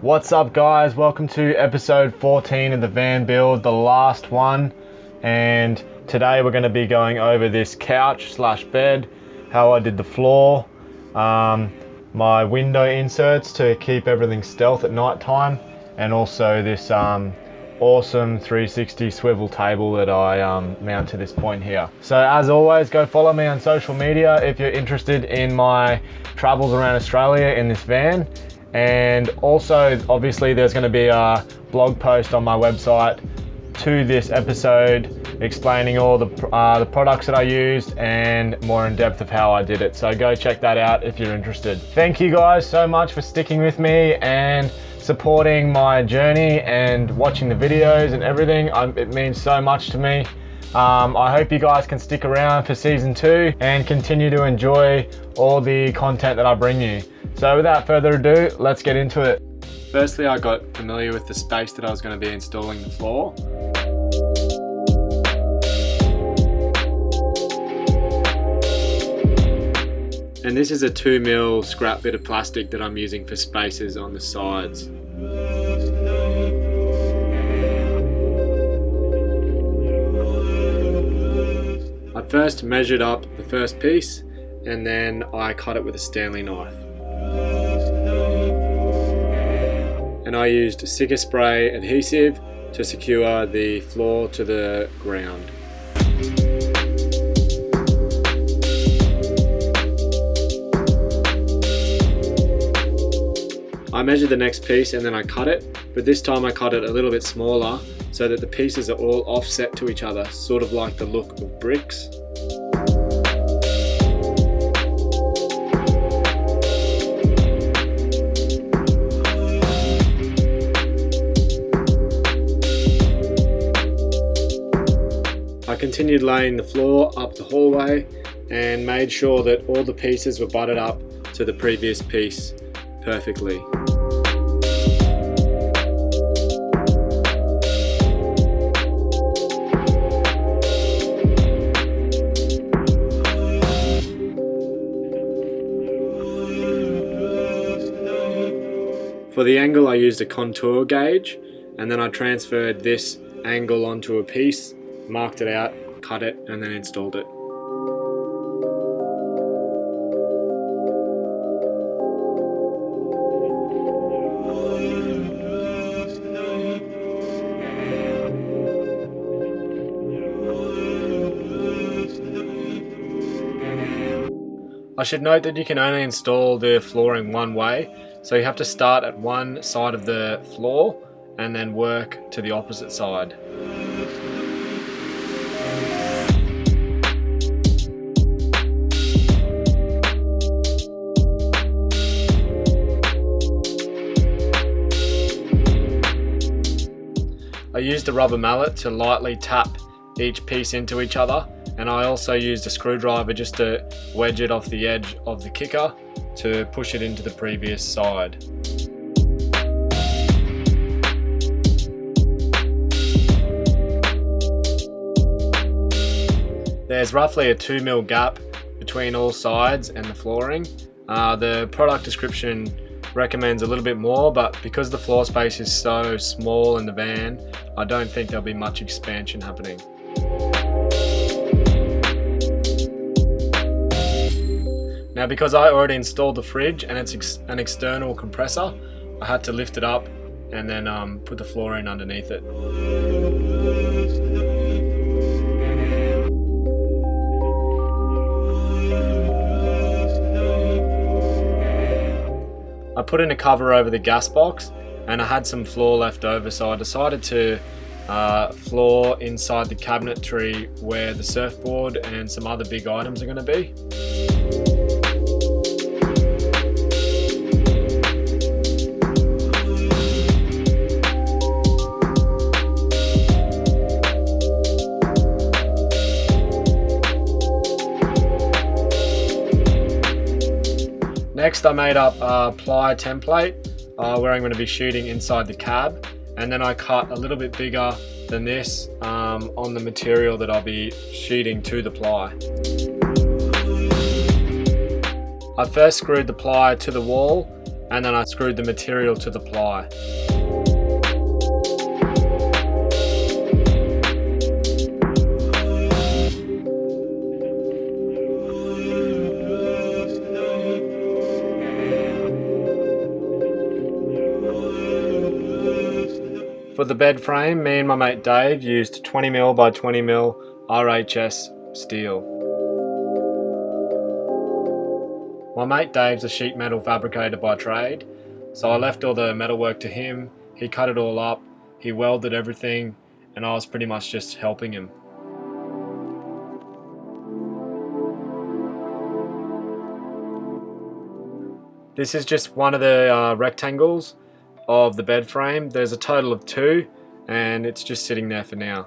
What's up guys, welcome to episode 14 of the van build, the last one, and today we're going to be going over this couch slash bed, how I did the floor, my window inserts to keep everything stealth at night time, and also this awesome 360 swivel table that I mount to this point here. So as always, go follow me on social media if you're interested in my travels around Australia in this van. And also, obviously, there's going to be a blog post on my website to this episode explaining all the products that I used and more in depth of how I did it. So go check that out if you're interested. Thank you guys so much for sticking with me and supporting my journey and watching the videos and everything. It means so much to me. I hope you guys can stick around for season 2 and continue to enjoy all the content that I bring you. So without further ado, let's get into it. Firstly, I got familiar with the space that I was going to be installing the floor. And this is a 2mm scrap bit of plastic that I'm using for spaces on the sides. I first measured up the first piece and then I cut it with a Stanley knife. And I used Sticker Spray adhesive to secure the floor to the ground. I measured the next piece and then I cut it, but this time I cut it a little bit smaller so that the pieces are all offset to each other, sort of like the look of bricks. I continued laying the floor up the hallway and made sure that all the pieces were butted up to the previous piece perfectly. For the angle I used a contour gauge and then I transferred this angle onto a piece, marked it out, cut it and then installed it. I should note that you can only install the flooring one way, so you have to start at one side of the floor and then work to the opposite side. I used a rubber mallet to lightly tap each piece into each other, and I also used a screwdriver just to wedge it off the edge of the kicker to push it into the previous side. There's roughly a 2mm gap between all sides and the flooring. The product description recommends a little bit more, but because the floor space is so small in the van, I don't think there'll be much expansion happening. Now, because I already installed the fridge and it's an external compressor, I had to lift it up and then put the floor in underneath it. I put in a cover over the gas box and I had some floor left over, so I decided to floor inside the cabinetry where the surfboard and some other big items are going to be. Next, I made up a ply template where I'm going to be shooting inside the cab, and then I cut a little bit bigger than this on the material that I'll be sheeting to the ply. I first screwed the ply to the wall and then I screwed the material to the ply. For the bed frame, me and my mate Dave used 20mm by 20mm RHS steel. My mate Dave's a sheet metal fabricator by trade, so I left all the metalwork to him. He cut it all up, he welded everything, and I was pretty much just helping him. This is just one of the rectangles of the bed frame. There's a total of 2, and it's just sitting there for now.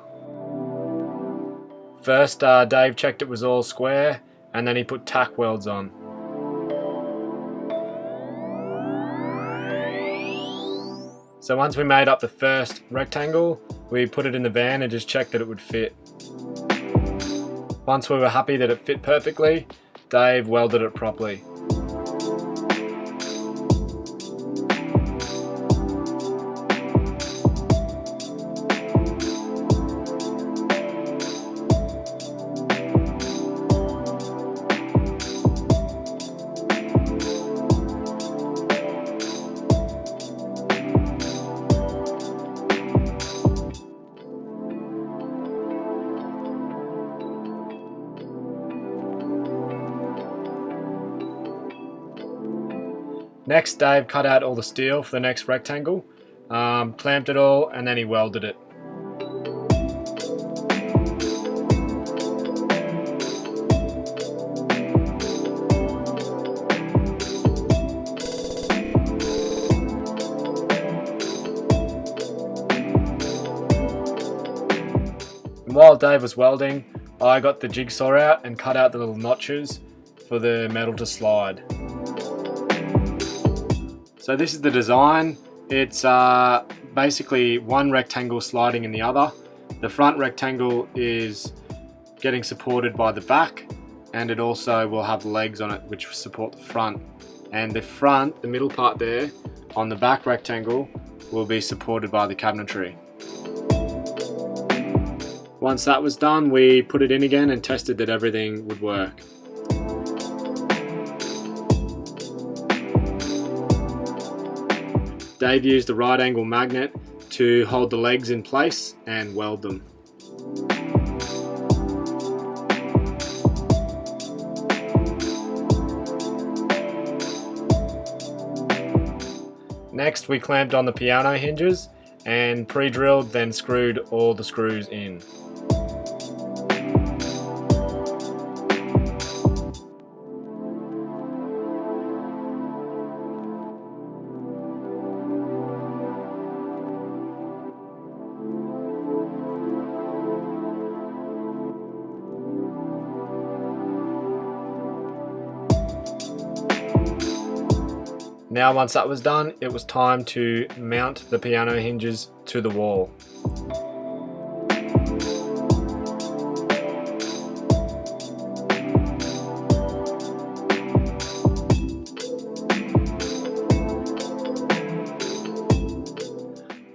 First, Dave checked it was all square, and then he put tack welds on. So once we made up the first rectangle, we put it in the van and just checked that it would fit. Once we were happy that it fit perfectly, Dave welded it properly. Next, Dave cut out all the steel for the next rectangle, clamped it all, and then he welded it. And while Dave was welding, I got the jigsaw out and cut out the little notches for the metal to slide. So this is the design. It's basically one rectangle sliding in the other. The front rectangle is getting supported by the back, and it also will have legs on it which support the front. And the front, the middle part there, on the back rectangle, will be supported by the cabinetry. Once that was done, we put it in again and tested that everything would work. Dave used a right angle magnet to hold the legs in place and weld them. Next, we clamped on the piano hinges and pre-drilled, then screwed all the screws in. Now once that was done, it was time to mount the piano hinges to the wall.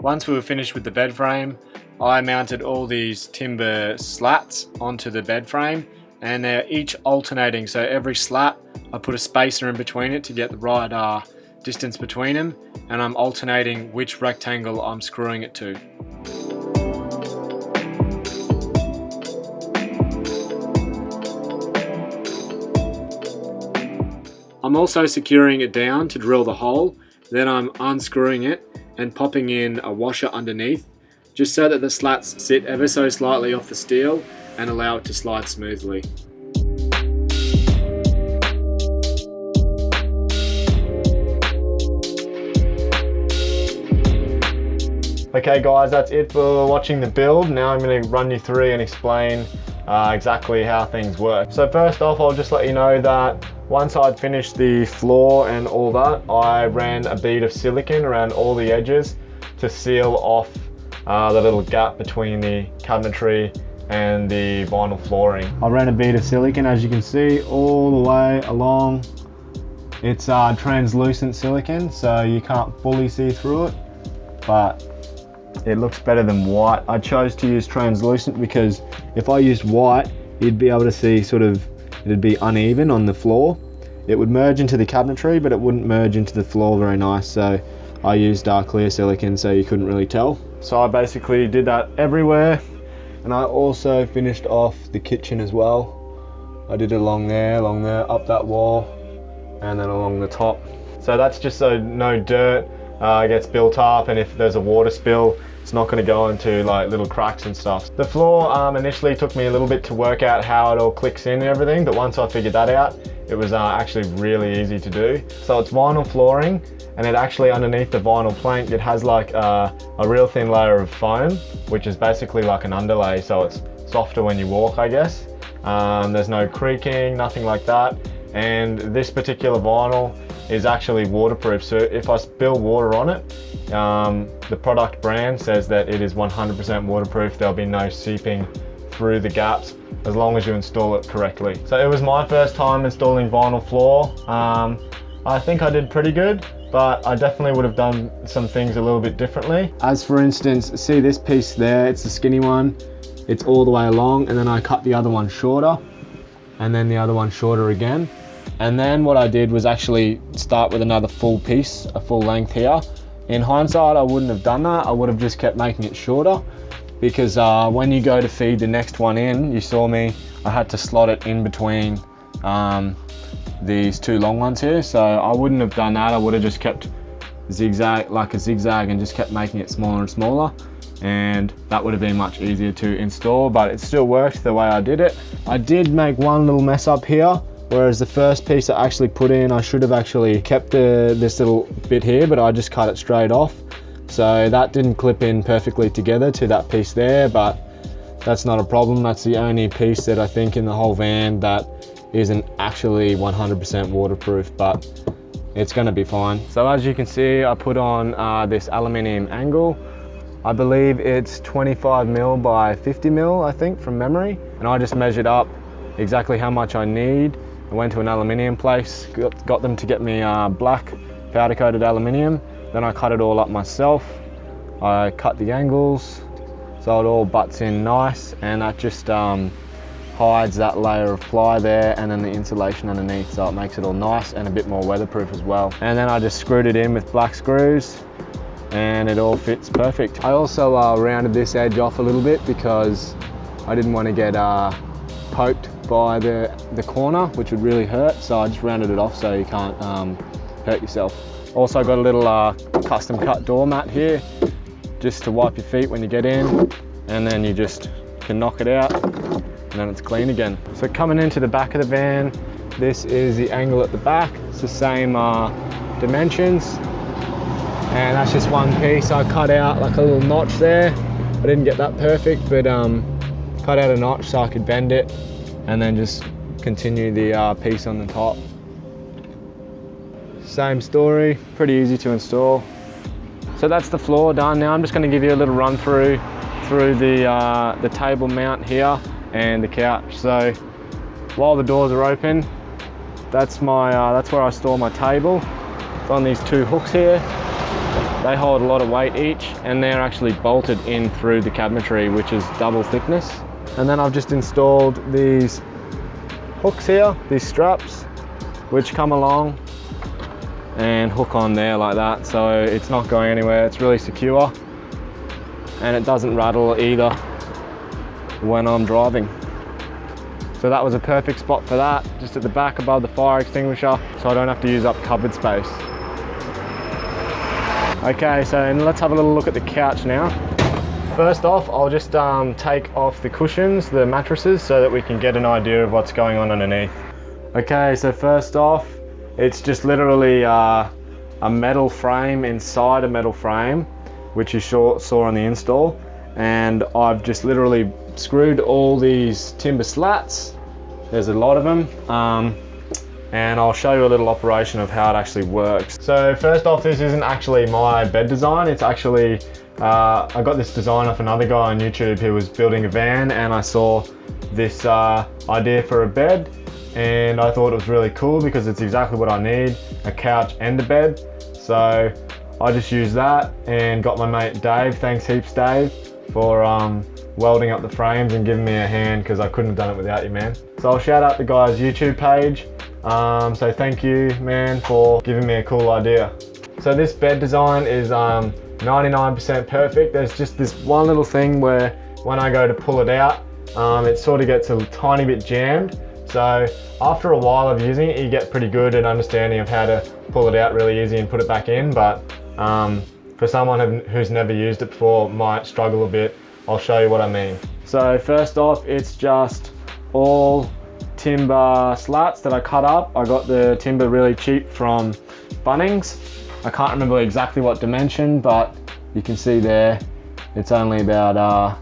Once we were finished with the bed frame, I mounted all these timber slats onto the bed frame, and they're each alternating, so every slat I put a spacer in between it to get the right distance between them, and I'm alternating which rectangle I'm screwing it to. I'm also securing it down to drill the hole, then I'm unscrewing it and popping in a washer underneath, just so that the slats sit ever so slightly off the steel and allow it to slide smoothly. Okay guys, that's it for watching the build. Now I'm going to run you through and explain exactly how things work. So first off, I'll just let you know that once I'd finished the floor and all that, I ran a bead of silicone around all the edges to seal off the little gap between the cabinetry and the vinyl flooring. I ran a bead of silicone, as you can see, all the way along It's translucent silicone, so you can't fully see through it, but it looks better than white. I chose to use translucent because if I used white, you'd be able to see sort of, it'd be uneven on the floor. It would merge into the cabinetry, but it wouldn't merge into the floor very nice, so I used clear silicone so you couldn't really tell. So I basically did that everywhere, and I also finished off the kitchen as well. I did it along there, up that wall, and then along the top. So that's just so no dirt gets built up, and if there's a water spill, it's not going to go into like little cracks and stuff. The floor initially took me a little bit to work out how it all clicks in and everything, but once I figured that out, it was actually really easy to do. So it's vinyl flooring, and it actually underneath the vinyl plank, it has like a real thin layer of foam, which is basically like an underlay, so it's softer when you walk, I guess. There's no creaking, nothing like that. And this particular vinyl is actually waterproof, so if I spill water on it, the product brand says that it is 100% waterproof. There'll be no seeping through the gaps as long as you install it correctly. So it was my first time installing vinyl floor. I think I did pretty good, but I definitely would have done some things a little bit differently. As for instance, see this piece there, it's the skinny one. It's all the way along, and then I cut the other one shorter, and then the other one shorter again. And then what I did was actually start with another full piece, a full length here. In hindsight, I wouldn't have done that. I would have just kept making it shorter, because when you go to feed the next one in, you saw me, I had to slot it in between these two long ones here. So I wouldn't have done that. I would have just kept zigzag, like a zigzag, and just kept making it smaller and smaller. And that would have been much easier to install, but it still worked the way I did it. I did make one little mess up here, whereas the first piece I actually put in, I should have actually kept this little bit here, but I just cut it straight off. So that didn't clip in perfectly together to that piece there, but that's not a problem. That's the only piece that I think in the whole van that isn't actually 100% waterproof, but it's gonna be fine. So as you can see, I put on this aluminium angle. I believe it's 25mm by 50mm, I think, from memory. And I just measured up exactly how much I need. I went to an aluminium place, got them to get me black powder coated aluminium. Then I cut it all up myself. I cut the angles so it all butts in nice, and that just hides that layer of ply there, and then the insulation underneath, so it makes it all nice and a bit more weatherproof as well. And then I just screwed it in with black screws, and it all fits perfect. I also rounded this edge off a little bit because I didn't want to get poked by the corner, which would really hurt, so I just rounded it off so you can't hurt yourself. Also got a little custom cut doormat here, just to wipe your feet when you get in, and then you just can knock it out, and then it's clean again. So coming into the back of the van, this is the angle at the back. It's the same dimensions, and that's just one piece. I cut out like a little notch there. I didn't get that perfect, but cut out a notch so I could bend it, and then just continue the piece on the top. Same story, pretty easy to install. So that's the floor done. Now I'm just going to give you a little run through the table mount here and the couch. So while the doors are open, that's where I store my table. It's on these two hooks here. They hold a lot of weight each, and they're actually bolted in through the cabinetry, which is double thickness. And then I've just installed these hooks here, these straps, which come along and hook on there like that, so it's not going anywhere. It's really secure, and it doesn't rattle either when I'm driving. So that was a perfect spot for that, just at the back above the fire extinguisher, so I don't have to use up cupboard space. Okay, so let's have a little look at the couch now. First off, I'll just take off the cushions, the mattresses, so that we can get an idea of what's going on underneath. Okay, so first off, it's just literally a metal frame inside a metal frame, which you saw on the install. And I've just literally screwed all these timber slats. There's a lot of them. and I'll show you a little operation of how it actually works. So first off, this isn't actually my bed design. It's actually, I got this design off another guy on YouTube who was building a van, and I saw this idea for a bed, and I thought it was really cool because it's exactly what I need, a couch and a bed. So I just used that and got my mate Dave, thanks heaps Dave, for welding up the frames and giving me a hand, because I couldn't have done it without you, man. So I'll shout out the guy's YouTube page. So thank you, man, for giving me a cool idea. So this bed design is 99% perfect. There's just this one little thing where when I go to pull it out, it sort of gets a tiny bit jammed. So after a while of using it, you get pretty good at understanding of how to pull it out really easy and put it back in. But for someone who's never used it before, might struggle a bit. I'll show you what I mean. So first off, it's just all timber slats that I cut up. I got the timber really cheap from Bunnings. I can't remember exactly what dimension, but you can see there, it's only about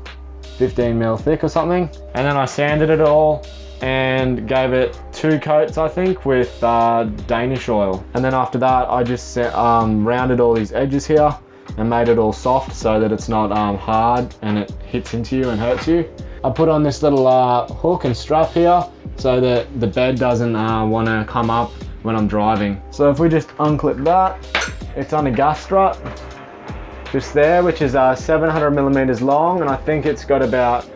15 mil thick or something. And then I sanded it all and gave it 2 coats, I think, with Danish oil. And then after that, I just rounded all these edges here and made it all soft so that it's not hard and it hits into you and hurts you. I put on this little hook and strap here so that the bed doesn't want to come up when I'm driving. So if we just unclip that, it's on a gas strut just there, which is 700 millimeters long, and I think it's got about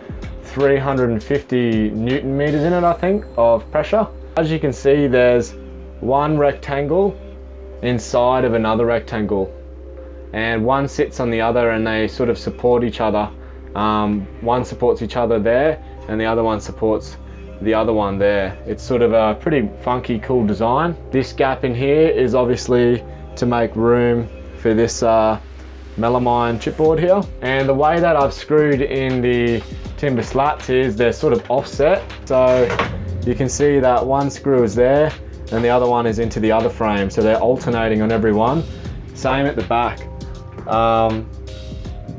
350 Newton meters in it, I think, of pressure. As you can see, there's one rectangle inside of another rectangle, and one sits on the other, and they sort of support each other. One supports each other there, and the other one supports the other one there. It's sort of a pretty funky, cool design. This gap in here is obviously to make room for this melamine chipboard here. And the way that I've screwed in the timber slats is they're sort of offset. So you can see that one screw is there and the other one is into the other frame. So they're alternating on every one. Same at the back.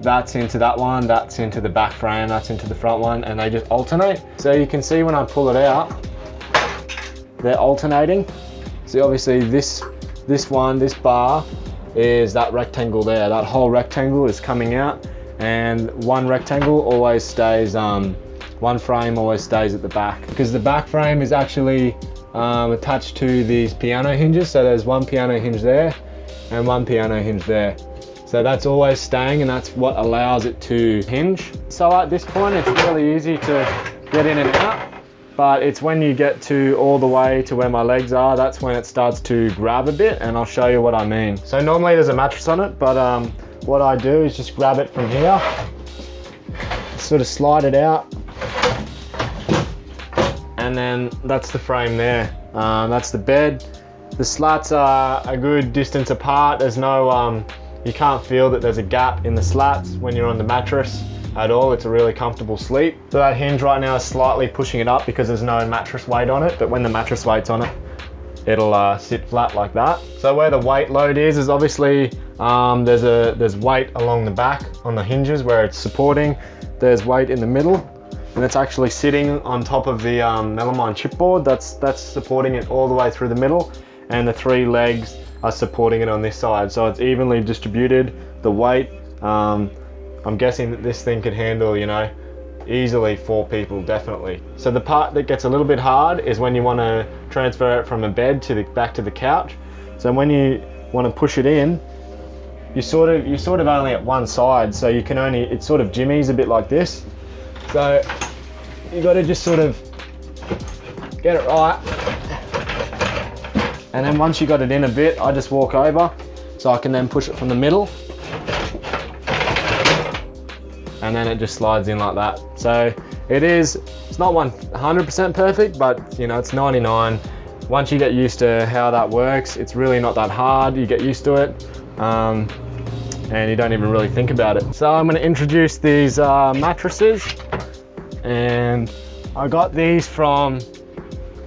That's into that one, that's into the back frame, that's into the front one, and they just alternate. So you can see when I pull it out, they're alternating. So obviously this bar is that rectangle there. That whole rectangle is coming out, and one rectangle always stays, one frame always stays at the back, because the back frame is actually attached to these piano hinges. So there's one piano hinge there and one piano hinge there. So that's always staying, and that's what allows it to hinge. So at this point, it's really easy to get in and out, but it's when you get to all the way to where my legs are, that's when it starts to grab a bit, and I'll show you what I mean. So normally there's a mattress on it, but what I do is just grab it from here, sort of slide it out, and then that's the frame there. That's the bed. The slats are a good distance apart. There's no, you can't feel that there's a gap in the slats when you're on the mattress at all. It's a really comfortable sleep. So that hinge right now is slightly pushing it up because there's no mattress weight on it, but when the mattress weight's on it, it'll sit flat like that. So where the weight load is obviously, there's weight along the back on the hinges where it's supporting. There's weight in the middle, and it's actually sitting on top of the melamine chipboard. That's supporting it all the way through the middle, and the 3 legs are supporting it on this side. So it's evenly distributed, the weight. I'm guessing that this thing could handle, you know, easily 4 people, definitely. So the part that gets a little bit hard is when you want to transfer it from a bed to back to the couch. So when you want to push it in, you're sort of only at one side, so you can only, it sort of jimmies a bit like this. So you got to just sort of get it right. And then once you got it in a bit, I just walk over so I can then push it from the middle. And then it just slides in like that. So it's not 100% perfect, but you know, it's 99. Once you get used to how that works, it's really not that hard. You get used to it, and you don't even really think about it. So I'm gonna introduce these mattresses, and I got these from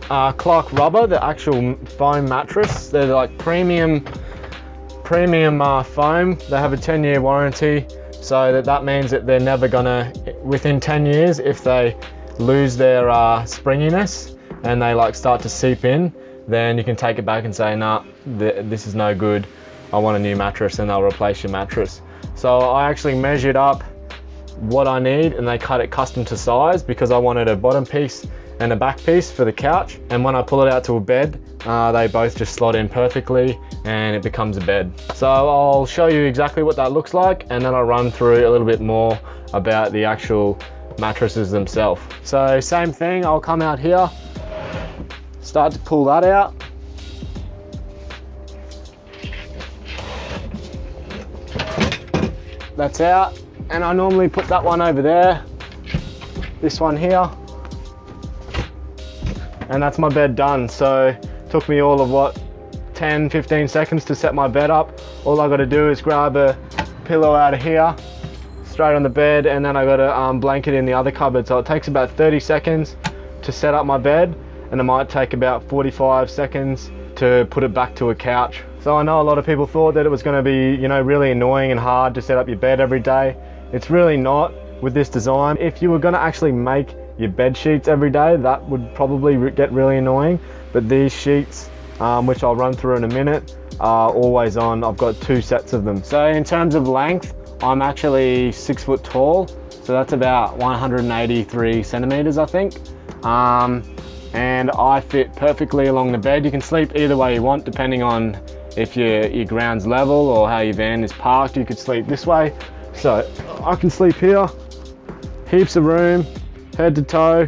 Clark Rubber, the actual foam mattress. They're like premium foam. They have a 10-year warranty, so that means that they're never gonna, within 10 years, if they lose their springiness and they like start to seep in, then you can take it back and say, nah, this is no good, I want a new mattress, and they'll replace your mattress. So I actually measured up what I need, and they cut it custom to size because I wanted a bottom piece and a back piece for the couch, and when I pull it out to a bed, they both just slot in perfectly and it becomes a bed. So I'll show you exactly what that looks like, and then I'll run through a little bit more about the actual mattresses themselves. So same thing, I'll come out here, start to pull that out. That's out, and I normally put that one over there, this one here, and that's my bed done. So it took me all of what, 10-15 seconds to set my bed up. All I got to do is grab a pillow out of here, straight on the bed, and then I got to blanket in the other cupboard. So it takes about 30 seconds to set up my bed, and it might take about 45 seconds to put it back to a couch. So I know a lot of people thought that it was going to be, you know, really annoying and hard to set up your bed every day. It's really not with this design. If you were going to actually make your bed sheets every day, that would probably get really annoying. But these sheets, which I'll run through in a minute, are always on. I've got 2 sets of them. So in terms of length, I'm actually 6 foot tall, so that's about 183 centimeters, I think. And I fit perfectly along the bed. You can sleep either way you want, depending on if your ground's level or how your van is parked. You could sleep this way. So I can sleep here, heaps of room, head to toe,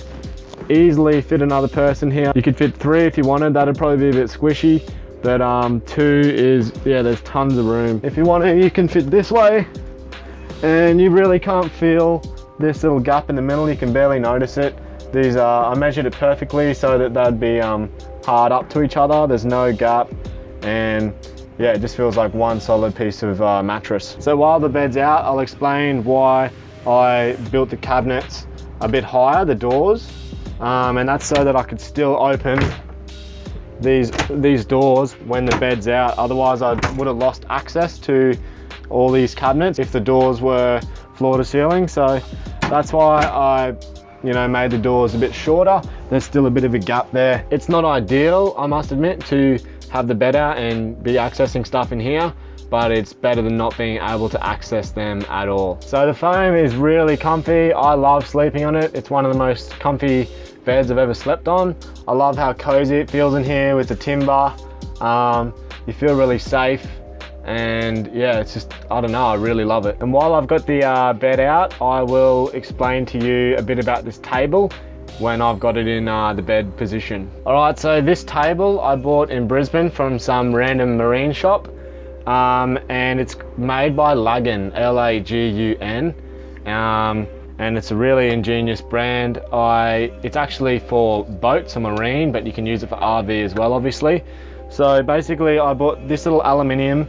easily fit another person here. You could fit 3 if you wanted, that'd probably be a bit squishy, but 2 is, yeah, there's tons of room. If you want to, you can fit this way, and you really can't feel this little gap in the middle, you can barely notice it. These I measured it perfectly so that they'd be hard up to each other, there's no gap, and yeah, it just feels like one solid piece of mattress. So while the bed's out, I'll explain why I built the cabinets a bit higher, the doors, and that's so that I could still open these doors when the bed's out. Otherwise I would have lost access to all these cabinets if the doors were floor to ceiling. So that's why I, you know, made the doors a bit shorter. There's still a bit of a gap there. It's not ideal, I must admit, to have the bed out and be accessing stuff in here, but it's better than not being able to access them at all. So the foam is really comfy. I love sleeping on it. It's one of the most comfy beds I've ever slept on. I love how cozy it feels in here with the timber. You feel really safe, and yeah, it's just, I don't know, I really love it. And while I've got the bed out, I will explain to you a bit about this table when I've got it in the bed position. All right, so this table I bought in Brisbane from some random marine shop, and it's made by Lagun, L-A-G-U-N, and it's a really ingenious brand. It's actually for boats and marine, but you can use it for RV as well, obviously. So basically I bought this little aluminium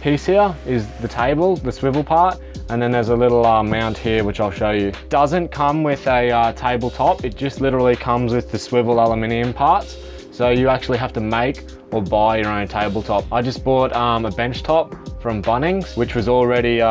piece here is the table, the swivel part, and then there's a little mount here which I'll show you. It doesn't come with a tabletop, it just literally comes with the swivel aluminium parts, so you actually have to make or buy your own tabletop. I just bought a bench top from Bunnings, which was already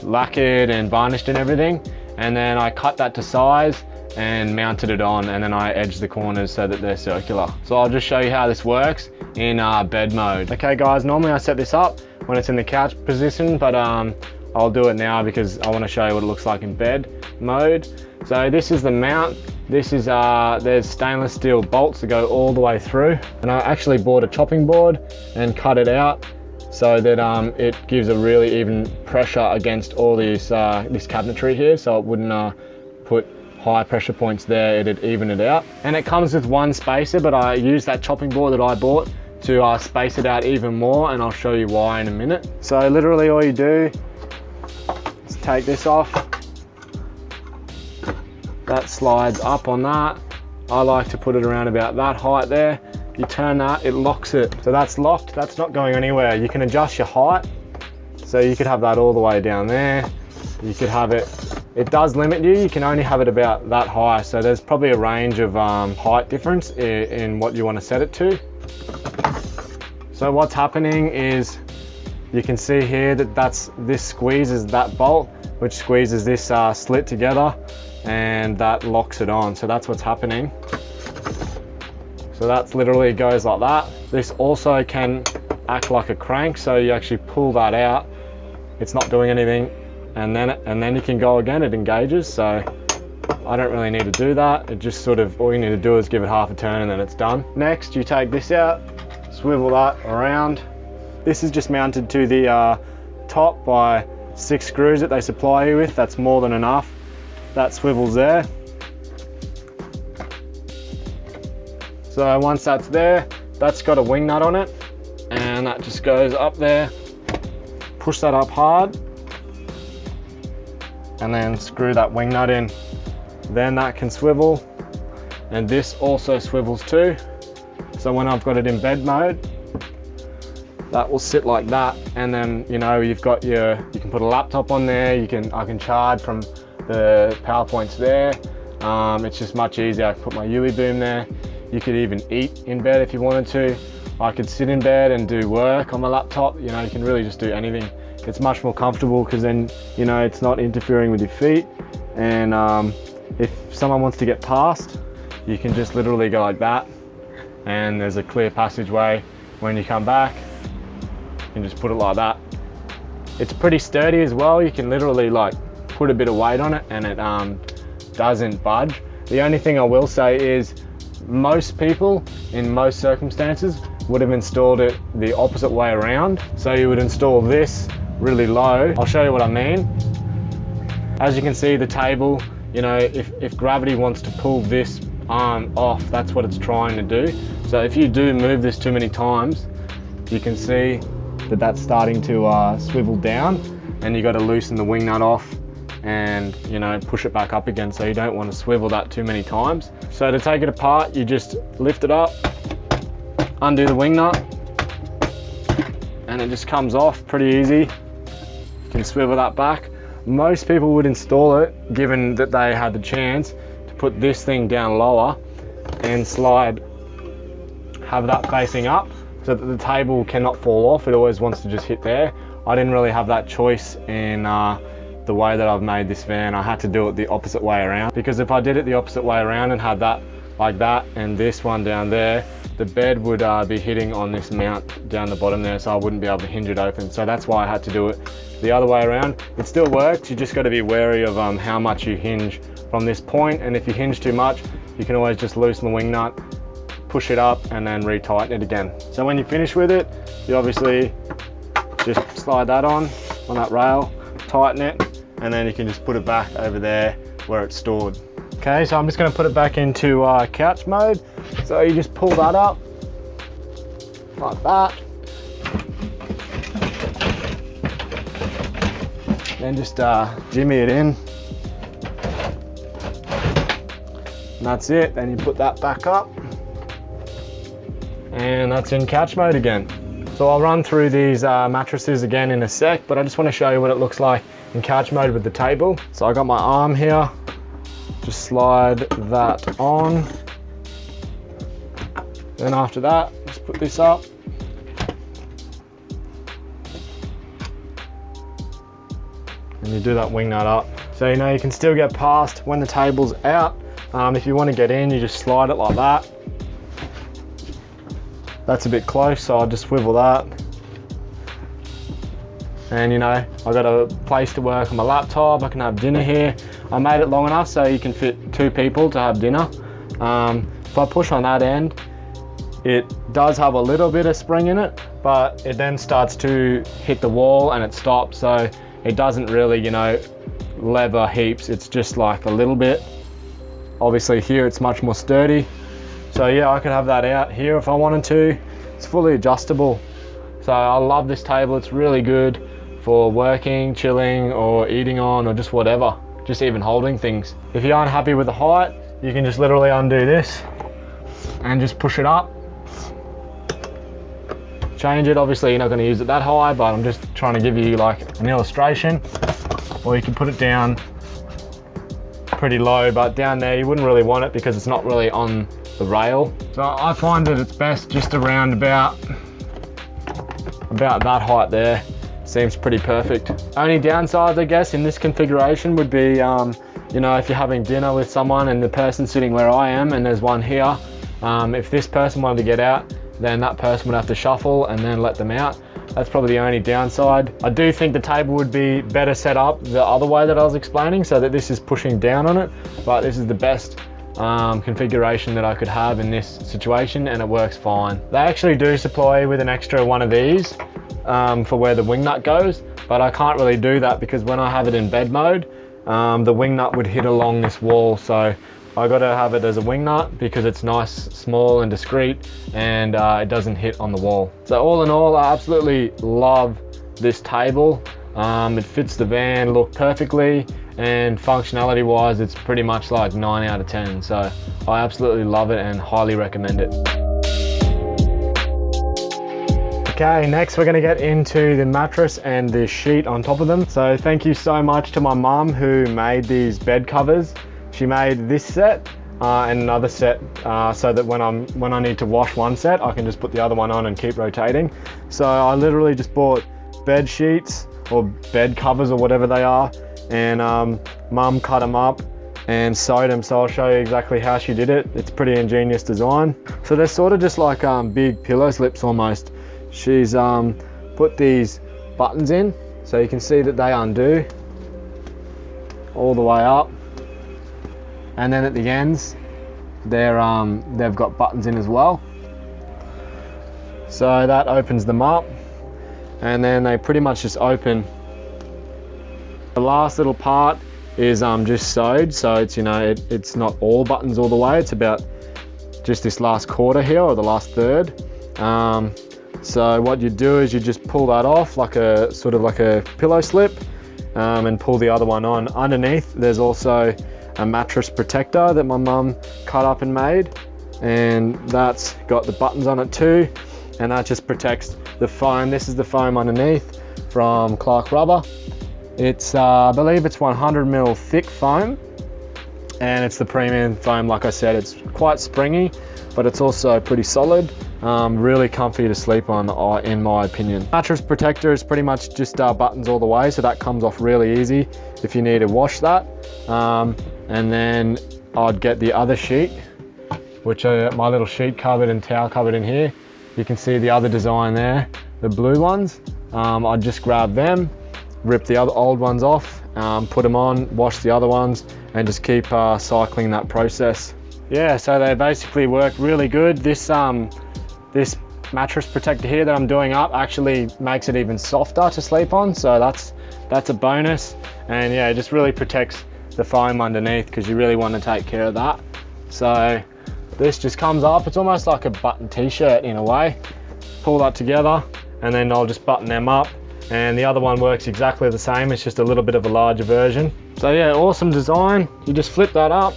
lacquered and varnished and everything, and then I cut that to size and mounted it on, and then I edged the corners so that they're circular. So I'll just show you how this works in bed mode. Okay guys, normally I set this up when it's in the couch position, but I'll do it now because I want to show you what it looks like in bed mode. So this is the mount. This is there's stainless steel bolts that go all the way through, and I actually bought a chopping board and cut it out so that it gives a really even pressure against all these this cabinetry here, so it wouldn't put high pressure points there, it'd even it out. And it comes with one spacer, but I used that chopping board that I bought to space it out even more, and I'll show you why in a minute. So literally all you do is take this off. That slides up on that. I like to put it around about that height there. You turn that, it locks it. So that's locked, that's not going anywhere. You can adjust your height. So you could have that all the way down there. You could have it, it does limit you, you can only have it about that high. So there's probably a range of height difference in what you want to set it to. So what's happening is you can see here that this squeezes that bolt, which squeezes this slit together, and that locks it on. So that's what's happening. So that's literally goes like that. This also can act like a crank, so you actually pull that out, it's not doing anything, and then you can go again, it engages. So I don't really need to do that. It just sort of, all you need to do is give it half a turn and then it's done. Next, you take this out, swivel that around. This is just mounted to the top by 6 screws that they supply you with. That's more than enough. That swivels there. So once that's there, that's got a wing nut on it, and that just goes up there. Push that up hard, and then screw that wing nut in. Then that can swivel, and this also swivels too. So when I've got it in bed mode, that will sit like that, and then you've got you can put a laptop on there. I can charge from the power points there. It's just much easier. I can put my UE boom there. You could even eat in bed if you wanted to. I could sit in bed and do work on my laptop. You can really just do anything. It's much more comfortable because then it's not interfering with your feet. And if someone wants to get past, you can just literally go like that, and there's a clear passageway. When you come back, you can just put it like that. It's pretty sturdy as well. You can literally like put a bit of weight on it and it doesn't budge. The only thing I will say is most people in most circumstances would have installed it the opposite way around. So you would install this really low. I'll show you what I mean. As you can see, the table, if gravity wants to pull this arm off, that's what it's trying to do. So if you do move this too many times, you can see that that's starting to swivel down, and you got to loosen the wing nut off and push it back up again. So you don't want to swivel that too many times. So to take it apart, you just lift it up, undo the wing nut, and it just comes off pretty easy. You can swivel that back. Most people would install it, given that they had the chance, to put this thing down lower and have that facing up so that the table cannot fall off. It always wants to just hit there. I didn't really have that choice in the way that I've made this van. I had to do it the opposite way around, because if I did it the opposite way around and had that like that and this one down there, the bed would be hitting on this mount down the bottom there, so I wouldn't be able to hinge it open. So that's why I had to do it the other way around. It still works, you just got to be wary of how much you hinge from this point, and if you hinge too much, you can always just loosen the wing nut, push it up, and then retighten it again. So when you finish with it, you obviously just slide that on that rail, tighten it, and then you can just put it back over there where it's stored. Okay, so I'm just going to put it back into couch mode. So you just pull that up like that, then just jimmy it in, and that's it. Then you put that back up, and that's in couch mode again. So I'll run through these mattresses again in a sec, but I just want to show you what it looks like in couch mode with the table. So I got my arm here, just slide that on. Then after that, just put this up. And you do that wing nut up. So you can still get past when the table's out. If you want to get in, you just slide it like that. That's a bit close, so I'll just swivel that. And I've got a place to work on my laptop, I can have dinner here. I made it long enough so you can fit 2 people to have dinner. If I push on that end, it does have a little bit of spring in it, but it then starts to hit the wall and it stops, so it doesn't really, lever heaps, it's just like a little bit. Obviously here it's much more sturdy. So yeah, I could have that out here if I wanted to. It's fully adjustable. So I love this table, it's really good for working, chilling, or eating on, or just whatever, just even holding things. If you aren't happy with the height, you can just literally undo this and just push it up. Change it, obviously you're not going to use it that high, but I'm just trying to give you like an illustration. Or you can put it down pretty low, but down there you wouldn't really want it because it's not really on the rail. So I find that it's best just around about that height there. Seems pretty perfect. Only downsides, I guess, in this configuration would be, if you're having dinner with someone and the person's sitting where I am and there's one here, If this person wanted to get out, then that person would have to shuffle and then let them out. That's probably the only downside. I do think the table would be better set up the other way that I was explaining, so that this is pushing down on it, but this is the best configuration that I could have in this situation, and it works fine. They actually do supply with an extra one of these for where the wing nut goes, but I can't really do that because when I have it in bed mode, the wing nut would hit along this wall, so I got to have it as a wing nut because it's nice, small and discreet, and it doesn't hit on the wall. So all in all, I absolutely love this table. It fits the van look perfectly, and functionality wise it's pretty much like 9 out of 10, so I absolutely love it and highly recommend it. Okay, next we're going to get into the mattress and the sheet on top of them. So thank you so much to my mum who made these bed covers. She made this set and another set so that when I need to wash one set, I can just put the other one on and keep rotating. So I literally just bought bed sheets or bed covers or whatever they are, and mum cut them up and sewed them, so I'll show you exactly how she did it. It's pretty ingenious design. So they're sort of just like big pillow slips almost. She's put these buttons in, so you can see that they undo all the way up, and then at the ends they've got buttons in as well, so that opens them up, and then they pretty much just open. The last little part is just sewed, so it's, you know, it's not all buttons all the way, it's about just this last quarter here, or the last third. So what you do is you just pull that off like a sort of like a pillow slip, and pull the other one on. Underneath there's also a mattress protector that my mum cut up and made, and that's got the buttons on it too, and that just protects the foam. This is the foam underneath from Clark Rubber. It's I believe it's 100mm thick foam, and it's the premium foam. Like I said, it's quite springy, but it's also pretty solid. Really comfy to sleep on, in my opinion. Mattress Protector is pretty much just buttons all the way, so that comes off really easy if you need to wash that. And then I'd get the other sheet, which are my little sheet cupboard and towel cupboard in here. You can see the other design there, the blue ones. I'd just grab them, rip the other old ones off, put them on, wash the other ones, and just keep cycling that process. Yeah, so they basically work really good. This mattress protector here that I'm doing up actually makes it even softer to sleep on, so that's a bonus. And yeah, it just really protects the foam underneath, because you really want to take care of that. So this just comes up, it's almost like a button t-shirt in a way. Pull that together, and then I'll just button them up, and the other one works exactly the same, it's just a little bit of a larger version. So yeah, awesome design. You just flip that up,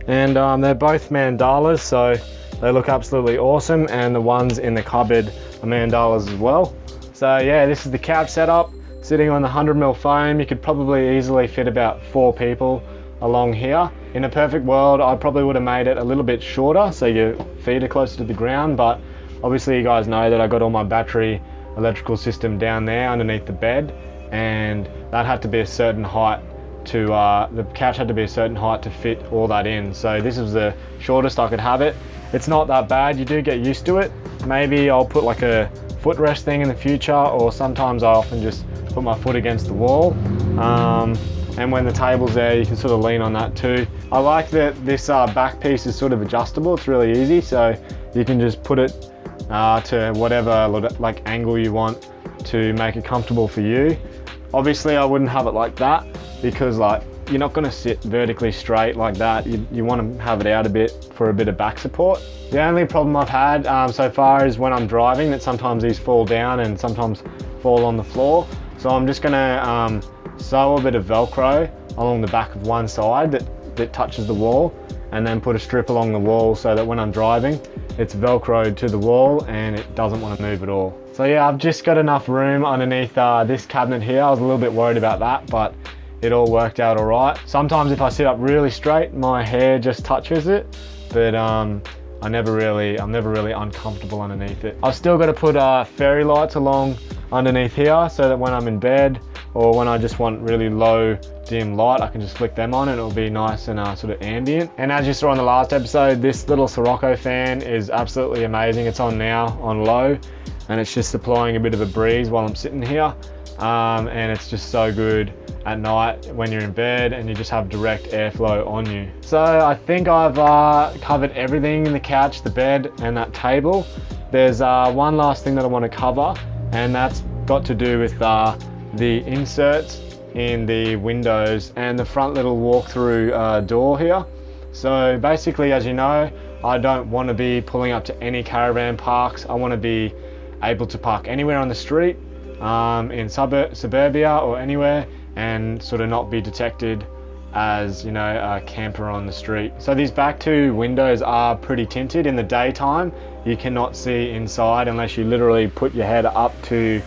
and they're both mandalas, so they look absolutely awesome, and the ones in the cupboard are mandalas as well. So yeah, this is the couch setup, sitting on the 100mm foam. You could probably easily fit about 4 people along here. In a perfect world, I probably would have made it a little bit shorter, so your feet are closer to the ground, but obviously you guys know that I got all my battery electrical system down there underneath the bed, and that had to be a certain height to, the couch had to be a certain height to fit all that in. So this is the shortest I could have it. It's not that bad, you do get used to it. Maybe I'll put like a footrest thing in the future, or sometimes I often just put my foot against the wall. And when the table's there, you can sort of lean on that too. I like that this back piece is sort of adjustable. It's really easy, so you can just put it to whatever like angle you want to make it comfortable for you. Obviously I wouldn't have it like that, because like you're not going to sit vertically straight like that. You want to have it out a bit for a bit of back support. The only problem I've had so far is when I'm driving, that sometimes these fall down and sometimes fall on the floor. So I'm just going to sew a bit of Velcro along the back of one side that touches the wall, and then put a strip along the wall so that when I'm driving, it's Velcroed to the wall and it doesn't want to move at all. So yeah, I've just got enough room underneath this cabinet here. I was a little bit worried about that, but it all worked out all right. Sometimes if I sit up really straight, my hair just touches it, but I'm never really uncomfortable underneath it. I've still got to put fairy lights along underneath here, so that when I'm in bed or when I just want really low dim light, I can just flick them on and it'll be nice and sort of ambient. And as you saw in the last episode, this little SACHKO fan is absolutely amazing. It's on now on low, and it's just applying a bit of a breeze while I'm sitting here, and it's just so good at night when you're in bed and you just have direct airflow on you. So I think I've covered everything in the couch, the bed, and that table. There's one last thing that I want to cover, and that's got to do with the inserts in the windows and the front little walk-through door here. So basically, as you know, I don't want to be pulling up to any caravan parks. I want to be able to park anywhere on the street, in suburbia or anywhere, and sort of not be detected as, you know, a camper on the street. So these back two windows are pretty tinted. In the daytime, you cannot see inside unless you literally put your head up to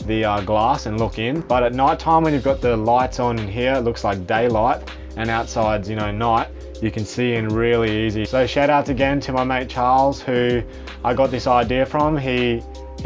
the glass and look in. But at night time, when you've got the lights on in here, it looks like daylight, and outside's, you know, night, you can see in really easy. So shout out again to my mate Charles, who I got this idea from. He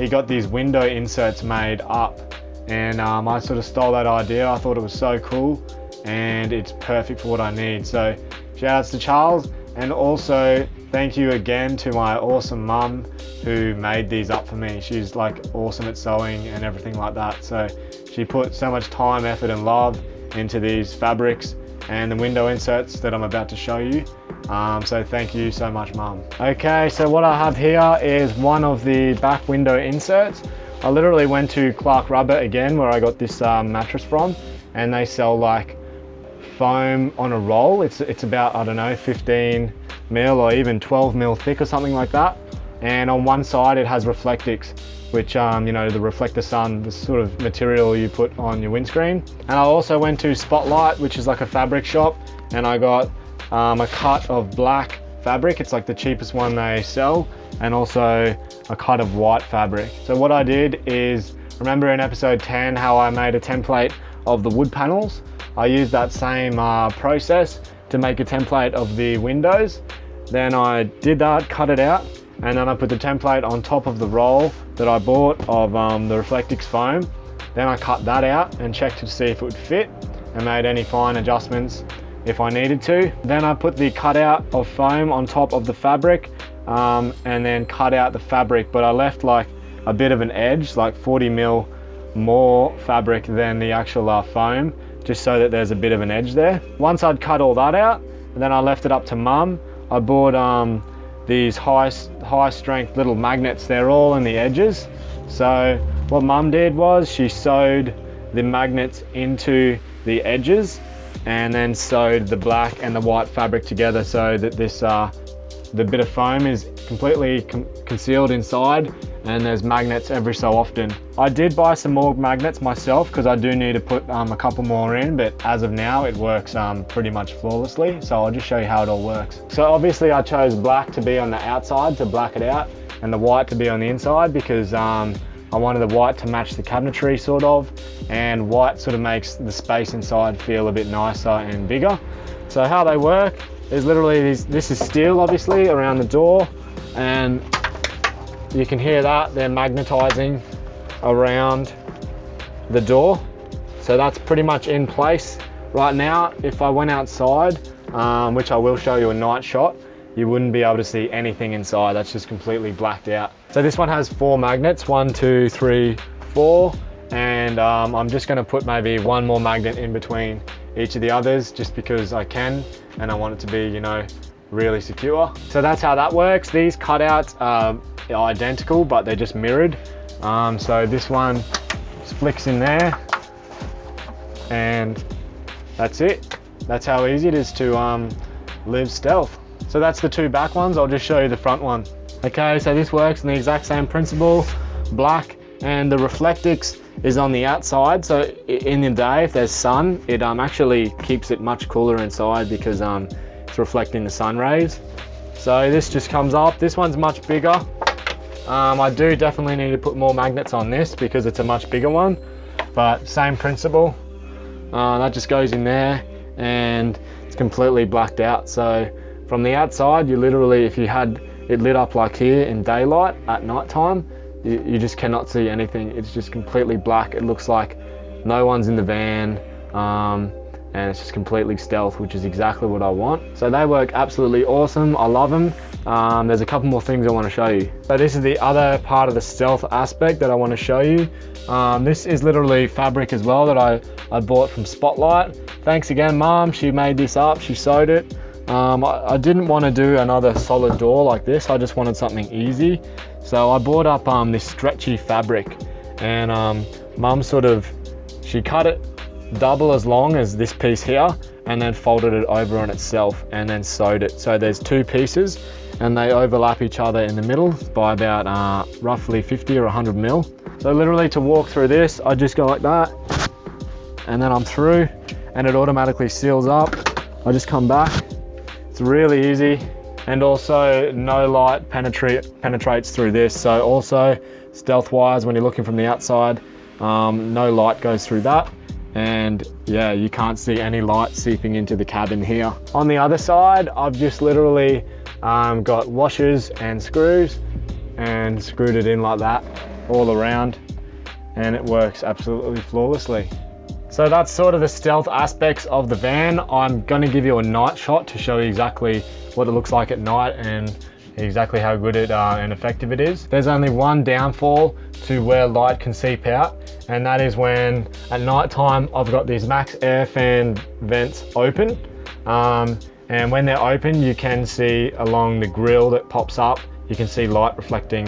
got these window inserts made up, and I sort of stole that idea. I thought it was so cool, and it's perfect for what I need. So shout outs to Charles, and also thank you again to my awesome mum who made these up for me. She's like awesome at sewing and everything like that. So she put so much time, effort and love into these fabrics and the window inserts that I'm about to show you. So thank you so much, mum. Okay, so what I have here is one of the back window inserts. I literally went to Clark Rubber again, where I got this mattress from, and they sell like foam on a roll. It's about, I don't know, 15 mil or even 12 mil thick or something like that. And on one side it has Reflectix, which you know, to reflect the sun, the sort of material you put on your windscreen. And I also went to Spotlight, which is like a fabric shop, and I got a cut of black fabric. It's like the cheapest one they sell, and also a cut of white fabric. So what I did is, remember in episode 10 how I made a template of the wood panels? I used that same process to make a template of the windows. Then I did that, cut it out, and then I put the template on top of the roll that I bought of the Reflectix foam. Then I cut that out and checked to see if it would fit, and made any fine adjustments if I needed to. Then I put the cutout of foam on top of the fabric, and then cut out the fabric, but I left like a bit of an edge, like 40 mil more fabric than the actual foam, just so that there's a bit of an edge there. Once I'd cut all that out, then I left it up to mum. I bought these high strength little magnets. They're all in the edges. So what mum did was she sewed the magnets into the edges, and then sewed the black and the white fabric together so that this the bit of foam is completely concealed inside, and there's magnets every so often. I did buy some more magnets myself because I do need to put a couple more in, but as of now it works pretty much flawlessly. So I'll just show you how it all works. So obviously I chose black to be on the outside to black it out, and the white to be on the inside because I wanted the white to match the cabinetry sort of, and white sort of makes the space inside feel a bit nicer and bigger. So how they work is literally this is steel obviously around the door, and you can hear that they're magnetizing around the door. So that's pretty much in place right now. If I went outside, which I will show you a night shot, you wouldn't be able to see anything inside. That's just completely blacked out. So this one has 4 magnets, 1, 2, 3, 4, and I'm just gonna put maybe one more magnet in between each of the others just because I can, and I want it to be, you know, really secure. So that's how that works. These cutouts are identical, but they're just mirrored. So this one just flicks in there, and that's it. That's how easy it is to live stealth. So that's the 2 back ones. I'll just show you the front one. Okay, so this works in the exact same principle, black, and the Reflectix is on the outside. So in the day, if there's sun, it actually keeps it much cooler inside because it's reflecting the sun rays. So this just comes up. This one's much bigger. I do definitely need to put more magnets on this because it's a much bigger one, but same principle. That just goes in there and it's completely blacked out. So from the outside, you literally, if you had it lit up like here in daylight at night time, you just cannot see anything. It's just completely black. It looks like no one's in the van, and it's just completely stealth, which is exactly what I want. So they work absolutely awesome. I love them. There's a couple more things I want to show you. So this is the other part of the stealth aspect that I want to show you. This is literally fabric as well that I bought from Spotlight. Thanks again, Mom. She made this up. She sewed it. I didn't want to do another solid door like this. I just wanted something easy. So I bought up this stretchy fabric, and Mum she cut it double as long as this piece here, and then folded it over on itself and then sewed it. So there's two pieces and they overlap each other in the middle by about roughly 50 or 100 mil. So literally to walk through this, I just go like that and then I'm through, and it automatically seals up. I just come back. It's really easy, and also no light penetrates through this. So also stealth wise, when you're looking from the outside, no light goes through that. And yeah, you can't see any light seeping into the cabin here. On the other side, I've just literally got washers and screws and screwed it in like that all around, and it works absolutely flawlessly. So that's sort of the stealth aspects of the van. I'm going to give you a night shot to show you exactly what it looks like at night and exactly how good it and effective it is. There's only one downfall to where light can seep out, and that is when at night time I've got these max air fan vents open, and when they're open you can see along the grill that pops up, you can see light reflecting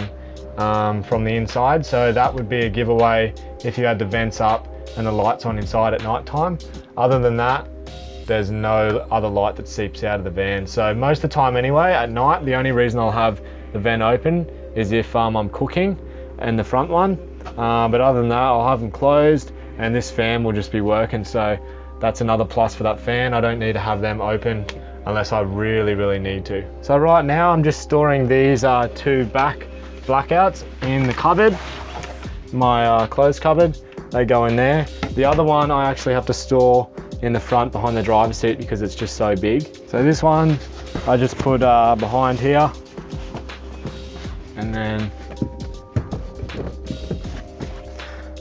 from the inside. So that would be a giveaway if you had the vents up and the lights on inside at night time. Other than that, there's no other light that seeps out of the van. So most of the time anyway, at night, the only reason I'll have the vent open is if I'm cooking, and the front one. But other than that, I'll have them closed and this fan will just be working. So that's another plus for that fan. I don't need to have them open unless I really need to. So right now I'm just storing these two back blackouts in the cupboard, my clothes cupboard. They go in there. The other one I actually have to store in the front behind the driver's seat because it's just so big. So this one I just put behind here, and then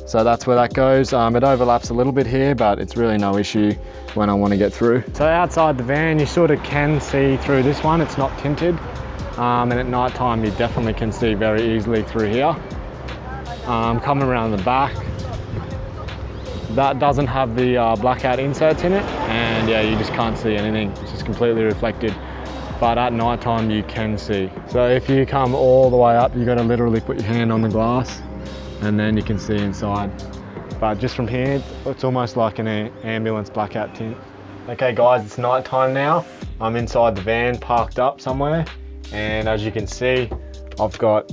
so that's where that goes. It overlaps a little bit here, but it's really no issue when I want to get through. So outside the van you sort of can see through this one. It's not tinted, and at night time you definitely can see very easily through here. Coming around the back, that doesn't have the blackout inserts in it, and yeah, you just can't see anything. It's just completely reflected, but at night time you can see. So if you come all the way up, you got to literally put your hand on the glass and then you can see inside. But just from here, it's almost like an ambulance blackout tint. Okay guys, it's night time now. I'm inside the van parked up somewhere, and as you can see, I've got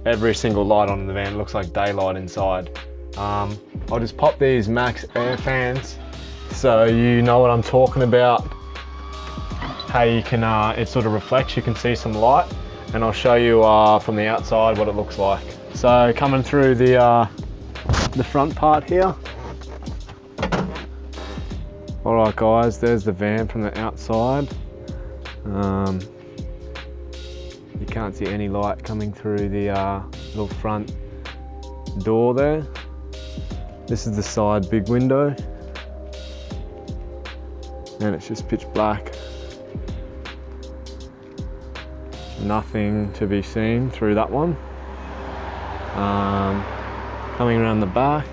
every single light on the van. It looks like daylight inside. I'll just pop these max air fans so you know what I'm talking about, how you can it sort of reflects, you can see some light, and I'll show you from the outside what it looks like. So coming through the front part here. Alright guys, there's the van from the outside. You can't see any light coming through the little front door there. This is the side big window, and it's just pitch black. Nothing to be seen through that one. Coming around the back,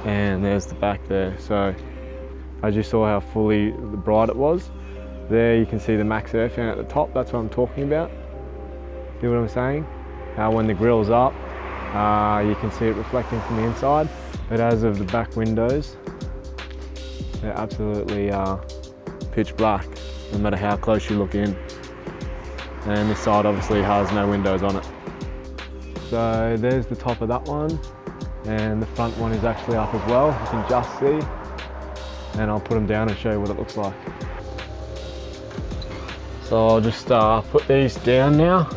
and there's the back there. So as you saw how fully bright it was, there you can see the max air fan at the top. That's what I'm talking about. See what I'm saying? How when the grill's up, you can see it reflecting from the inside, but as of the back windows, they're absolutely pitch black, no matter how close you look in. And this side obviously has no windows on it. So there's the top of that one, and the front one is actually up as well, you can just see. And I'll put them down and show you what it looks like. So I'll just put these down now.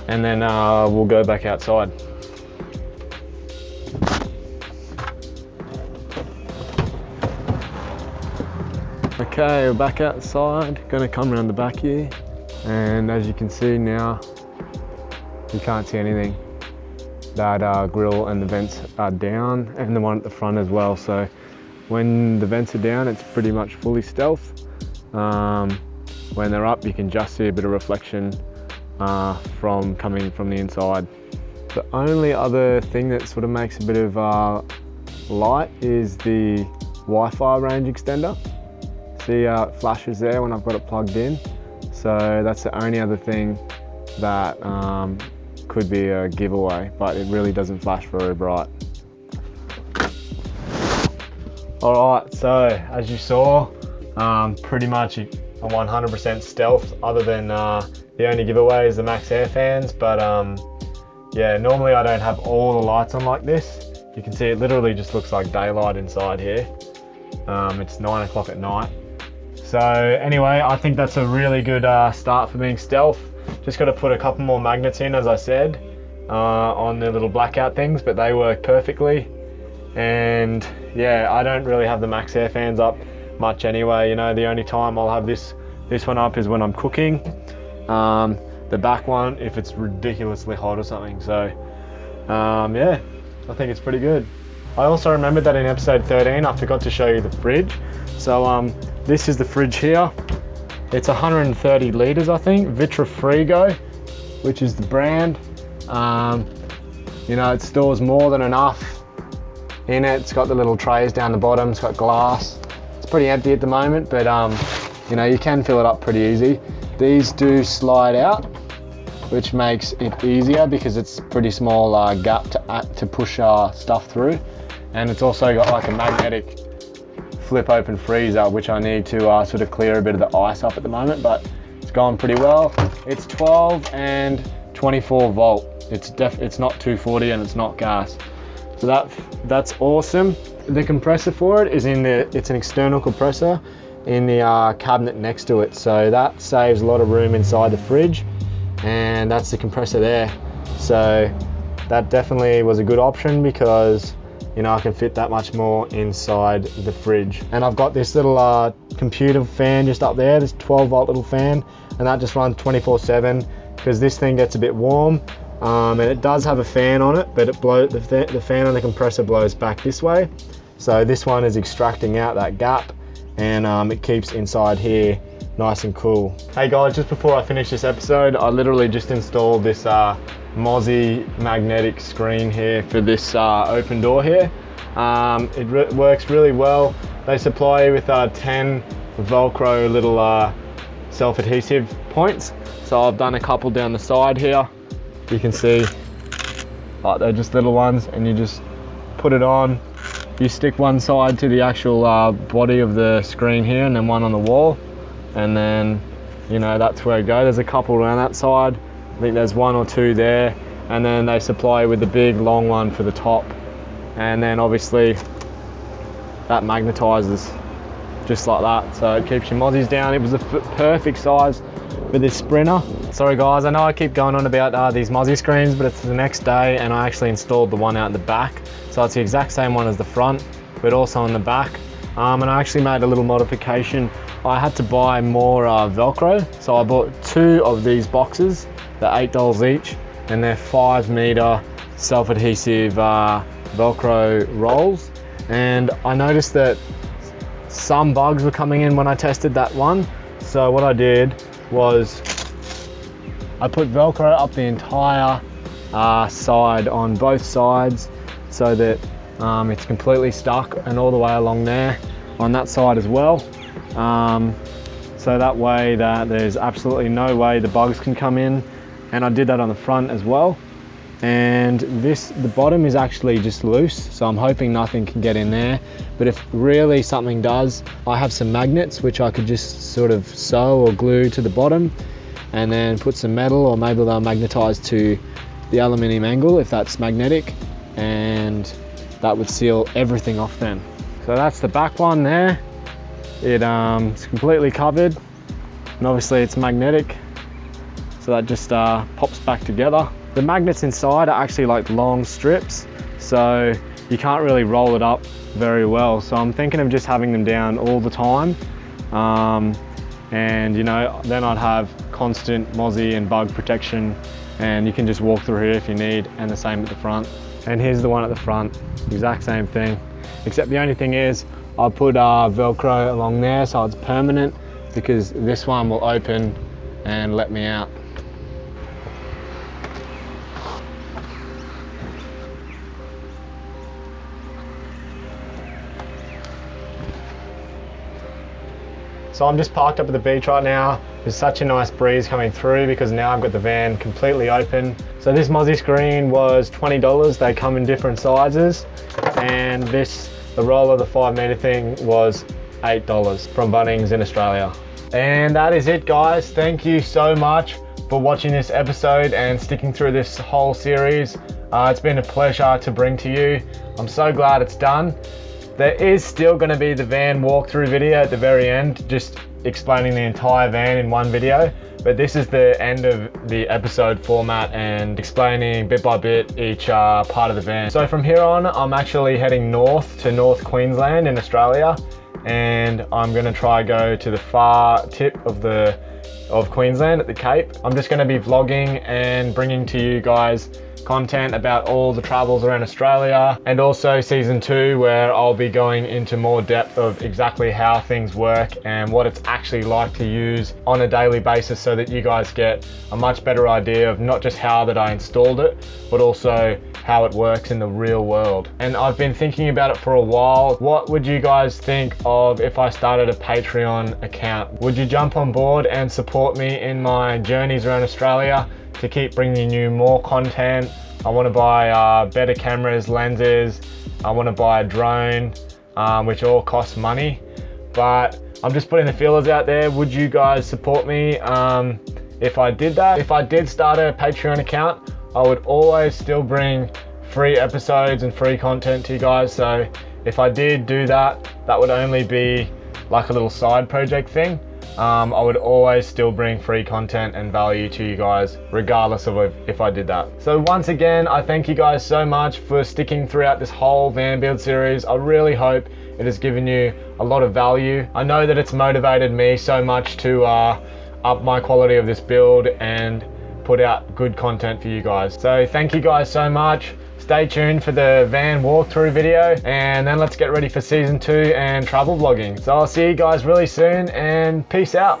And then we'll go back outside. Okay, we're back outside. Gonna come around the back here And as you can see now, you can't see anything. That grill and the vents are down, and the one at the front as well. So when the vents are down, it's pretty much fully stealth. When they're up, you can just see a bit of reflection coming from the inside. The only other thing that sort of makes a bit of light is the Wi-Fi range extender. See how it flashes there when I've got it plugged in. So that's the only other thing that could be a giveaway, but it really doesn't flash very bright. Alright, so as you saw, pretty much a 100% stealth, other than the only giveaway is the max air fans. But yeah, normally I don't have all the lights on like this. You can see it literally just looks like daylight inside here. It's 9 o'clock at night. So anyway, I think that's a really good start for being stealth. Just got to put a couple more magnets in, as I said, on the little blackout things, but they work perfectly. And yeah, I don't really have the max air fans up much anyway. You know, the only time I'll have this one up is when I'm cooking. The back one if it's ridiculously hot or something. So yeah, I think it's pretty good. I also remembered that in episode 13 I forgot to show you the fridge. So this is the fridge here. It's 130 litres, I think, Vitrifrigo, which is the brand. You know, it stores more than enough in it. It's got the little trays down the bottom, it's got glass. It's pretty empty at the moment, but you know, you can fill it up pretty easy. These do slide out, which makes it easier because it's a pretty small gap to push stuff through. And it's also got like a magnetic flip open freezer, which I need to sort of clear a bit of the ice up at the moment, but it's going pretty well. It's 12 and 24 volt. It's not 240 and it's not gas. So that's awesome. The compressor for it is it's an external compressor in the cabinet next to it. So that saves a lot of room inside the fridge, and that's the compressor there. So that definitely was a good option because, you know, I can fit that much more inside the fridge. And I've got this little computer fan just up there, this 12 volt little fan, and that just runs 24/7 because this thing gets a bit warm. And it does have a fan on it, but the fan on the compressor blows back this way. So this one is extracting out that gap, and it keeps inside here nice and cool. Hey guys, just before I finish this episode, I literally just installed this mozzie magnetic screen here for this open door here. It works really well. They supply you with 10 Velcro little self-adhesive points. So I've done a couple down the side here. You can see, like, they're just little ones, and you just put it on. You stick one side to the actual body of the screen here, and then one on the wall, and then, you know, that's where it goes. There's a couple around that side. I think there's one or two there, and then they supply you with the big long one for the top, and then obviously that magnetizes just like that, so it keeps your mozzies down. It was the perfect size for this sprinter. Sorry guys, I know I keep going on about these mozzie screens, but it's the next day and I actually installed the one out in the back. So it's the exact same one as the front, but also on the back. And I actually made a little modification. I had to buy more Velcro, so I bought 2 of these boxes. They're $8 each, and they're 5 meter self-adhesive Velcro rolls. And I noticed that some bugs were coming in when I tested that one. So what I did was I put Velcro up the entire side on both sides, so that it's completely stuck, and all the way along there on that side as well. So that way that there's absolutely no way the bugs can come in. And I did that on the front as well. And the bottom is actually just loose, so I'm hoping nothing can get in there. But if really something does, I have some magnets which I could just sort of sew or glue to the bottom, and then put some metal, or maybe they'll magnetize to the aluminium angle if that's magnetic, and that would seal everything off then. So that's the back one there. It's completely covered, and obviously it's magnetic, so that just pops back together. The magnets inside are actually like long strips, so you can't really roll it up very well. So I'm thinking of just having them down all the time. And you know, then I'd have constant mozzie and bug protection, and you can just walk through here if you need, and the same at the front. And here's the one at the front, exact same thing, except the only thing is I put Velcro along there so it's permanent, because this one will open and let me out. So I'm just parked up at the beach right now. There's such a nice breeze coming through because now I've got the van completely open. So this mozzie screen was $20. They come in different sizes. And the roll of the 5 meter thing was $8 from Bunnings in Australia. And that is it, guys. Thank you so much for watching this episode and sticking through this whole series. It's been a pleasure to bring to you. I'm so glad it's done. There is still going to be the van walkthrough video at the very end, just explaining the entire van in one video. But this is the end of the episode format and explaining bit by bit each part of the van. So from here on, I'm actually heading north to North Queensland in Australia, and I'm going to try go to the far tip of Queensland at the Cape. I'm just going to be vlogging and bringing to you guys content about all the travels around Australia, and also season 2, where I'll be going into more depth of exactly how things work and what it's actually like to use on a daily basis, so that you guys get a much better idea of not just how that I installed it, but also how it works in the real world. And I've been thinking about it for a while. What would you guys think of if I started a Patreon account? Would you jump on board and support me in my journeys around Australia to keep bringing you more content? I want to buy better cameras, lenses. I want to buy a drone, which all costs money. But I'm just putting the feelers out there. Would you guys support me if I did that? If I did start a Patreon account, I would always still bring free episodes and free content to you guys. So if I did do that, that would only be like a little side project thing. I would always still bring free content and value to you guys, regardless of if I did that. So once again, I thank you guys so much for sticking throughout this whole van build series. I really hope it has given you a lot of value. I know that it's motivated me so much to up my quality of this build and put out good content for you guys. So thank you guys so much. Stay tuned for the van walkthrough video, and then let's get ready for season 2 and travel vlogging. So I'll see you guys really soon, and peace out.